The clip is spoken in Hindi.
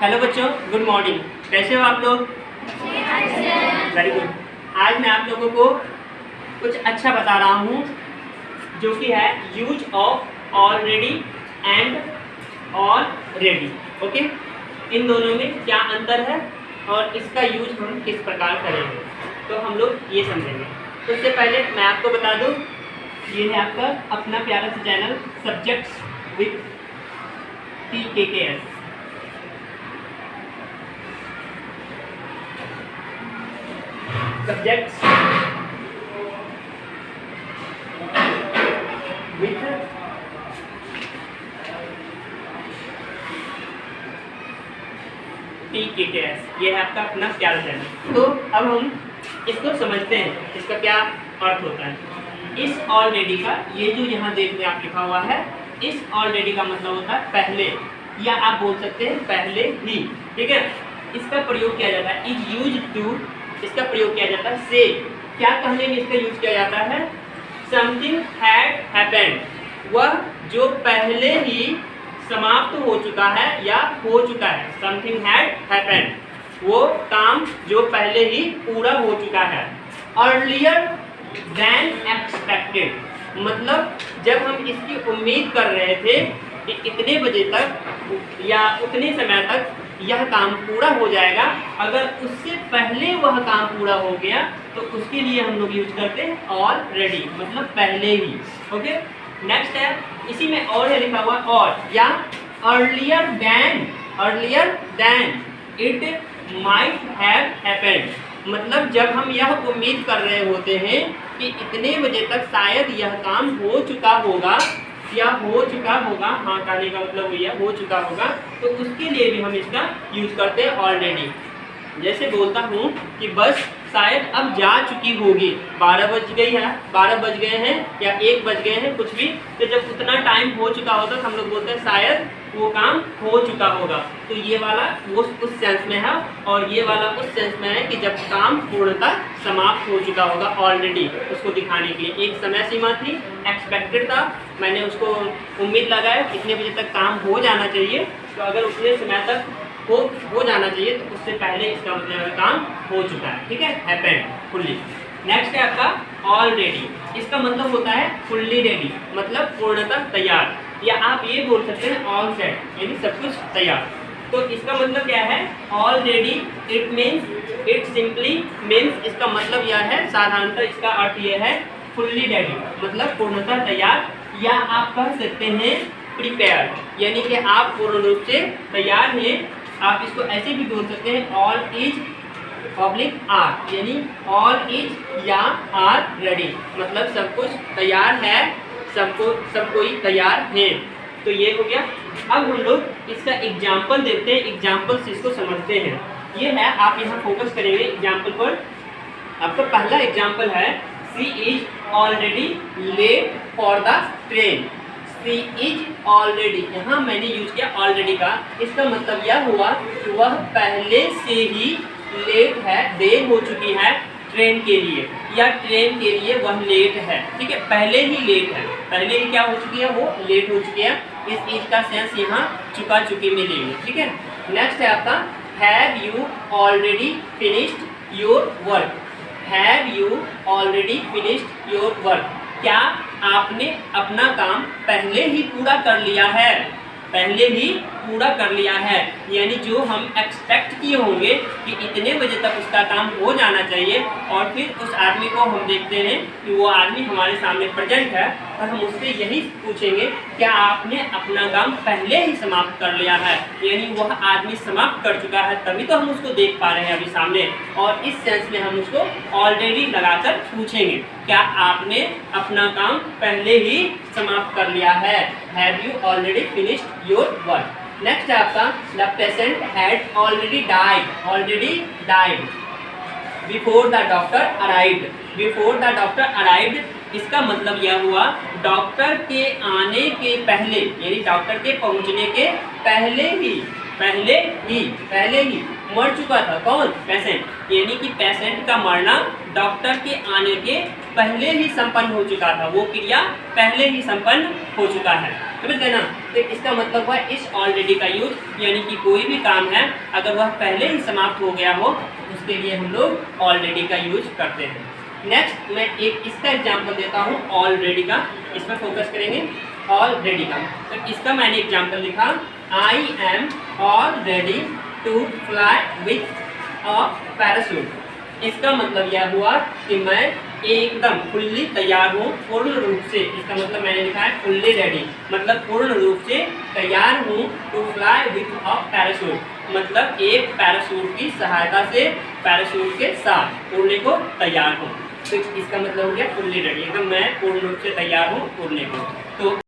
हेलो बच्चों, गुड मॉर्निंग। कैसे हो आप लोग? Very good. आज मैं आप लोगों को कुछ अच्छा बता रहा हूँ जो कि है use of already and already. Okay, इन दोनों में क्या अंतर है और इसका यूज हम किस प्रकार करेंगे, तो हम लोग ये समझेंगे। उससे पहले मैं आपको बता दूँ, ये है आपका अपना प्यारा सा channel subjects with TKKS। Subjects with TKKS, ये है आपका अपना प्यारा चैनल। तो अब हम इसको समझते हैं, इसका क्या अर्थ होता है। इस ऑलरेडी का ये जो यहाँ देखते आप लिखा हुआ है, इस ऑलरेडी का मतलब होता है पहले, या आप बोल सकते हैं पहले ही। ठीक है, इसका प्रयोग किया जाता है इज यूज टू, इसका प्रयोग किया जाता है से। क्या कहने में इसका यूज किया जाता है? समथिंग हैड हैपेंड, वह जो पहले ही समाप्त हो चुका है या हो चुका है। समथिंग हैड हैपेंड, वो काम जो पहले ही पूरा हो चुका है। अर्लियर देन एक्सपेक्टेड, मतलब जब हम इसकी उम्मीद कर रहे थे कि इतने बजे तक या उतने समय तक यह काम पूरा हो जाएगा, अगर उससे पहले वह काम पूरा हो गया तो उसके लिए हम लोग यूज करते हैं ऑलरेडी, मतलब पहले ही। ओके, नेक्स्ट है, इसी में और है लिखा हुआ और, या earlier than it might have happened, मतलब जब हम यह उम्मीद कर रहे होते हैं कि इतने बजे तक शायद यह काम हो चुका होगा या हो चुका होगा, हाँ कहने का मतलब वही है, हो चुका होगा, तो उसके लिए भी हम इसका यूज करते हैं ऑलरेडी। जैसे बोलता हूँ कि बस शायद अब जा चुकी होगी, 12 बज गई है, 12 बज गए हैं या 1 बज गए हैं, कुछ भी, तो जब उतना टाइम हो चुका होता तो हम लोग बोलते हैं शायद वो काम हो चुका होगा। तो ये वाला वो उस सेंस में है और ये वाला उस सेंस में है कि जब काम पूर्णतः समाप्त हो चुका होगा ऑलरेडी, उसको दिखाने के लिए। एक समय सीमा थी, एक्सपेक्टेड था, मैंने उसको उम्मीद लगाया कितने बजे तक काम हो जाना चाहिए, तो अगर उतने समय तक हो जाना चाहिए तो उससे पहले इसका मतलब काम हो चुका है। ठीक है, हैपेंड, फुल्ली। नेक्स्ट है आपका ऑलरेडी, इसका मतलब होता है फुल्ली रेडी, मतलब पूर्णतः तैयार, या आप ये बोल सकते हैं ऑल सेट, यानी सब कुछ तैयार। तो इसका मतलब क्या है? Already it means, it simply means, इसका मतलब यह है, साधारणतः इसका अर्थ यह है फुल्ली रेडी, मतलब पूर्णतः तैयार, या आप कह सकते हैं प्रिपेयर, यानी कि आप पूर्ण रूप से तैयार हैं। आप इसको ऐसे भी बोल सकते हैं ऑल इज पब्लिक आर, यानी ऑल इज या आर रेडी, मतलब सब कुछ तैयार है, सब कोई तैयार है। तो ये हो गया। अब हम लोग इसका एग्जाम्पल देखते हैं, एग्जाम्पल से इसको समझते हैं। ये है, आप यहाँ फोकस करेंगे एग्जाम्पल पर। आपका पहला एग्जाम्पल है she is already late for the train. She is already, यहाँ मैंने यूज किया ऑलरेडी का, इसका मतलब यह हुआ कि वह पहले से ही लेट है, देर हो चुकी है ट्रेन के लिए, या ट्रेन के लिए वह लेट है। ठीक है, पहले ही लेट है, पहले ही क्या हो चुकी है, वो लेट हो चुकी है। इस इज का सेंस यहाँ चुका चुकी में लेंगे। ठीक है, नेक्स्ट है आपका have you already finished your work. Have you already finished your work, क्या आपने अपना काम पहले ही पूरा कर लिया है? पहले ही पूरा कर लिया है, यानी जो हम एक्सपेक्ट किए होंगे कि इतने बजे तक उसका काम हो जाना चाहिए, और फिर उस आदमी को हम देखते हैं कि वो आदमी हमारे सामने प्रेजेंट है, और हम उससे यही पूछेंगे क्या आपने अपना काम पहले ही समाप्त कर लिया है, यानी वह आदमी समाप्त कर चुका है, तभी तो हम उसको देख पा रहे हैं अभी सामने, और इस सेंस में हम उसको ऑलरेडी लगाकर पूछेंगे क्या आपने अपना काम पहले ही समाप्त कर लिया है। Have you already finished your work. Next है आपका the patient had already died before the doctor arrived. Before the doctor arrived, इसका मतलब यह हुआ डॉक्टर के आने के पहले, यानी डॉक्टर के पहुंचने के पहले ही मर चुका था। कौन? पेशेंट, यानी कि पेशेंट का मरना डॉक्टर के आने के पहले ही संपन्न हो चुका था, वो क्रिया पहले ही संपन्न हो चुका है। समझ गए ना? तो इसका मतलब हुआ इस ऑलरेडी का यूज, यानी कि कोई भी काम है अगर वह पहले ही समाप्त हो गया हो उसके लिए हम लोग ऑलरेडी का यूज करते हैं। नेक्स्ट मैं एक इसका एग्जाम्पल देता हूँ ऑलरेडी का, इस पर फोकस करेंगे ऑलरेडी का। तो इसका मैंने एग्जाम्पल लिखा, I am all ready to fly with a parachute. इसका मतलब यह हुआ कि मैं एकदम फुल्ली तैयार हूँ, पूर्ण रूप से। इसका मतलब मैंने लिखा है फुल्ली रेडी, मतलब पूर्ण रूप से तैयार हूँ to fly with a parachute, मतलब एक पैराशूट की सहायता से, पैराशूट के साथ उड़ने को तैयार हूँ। तो इसका मतलब हो गया फुल्ली रेडी, एकदम मैं पूर्ण रूप से तैयार हूँ उड़ने को। तो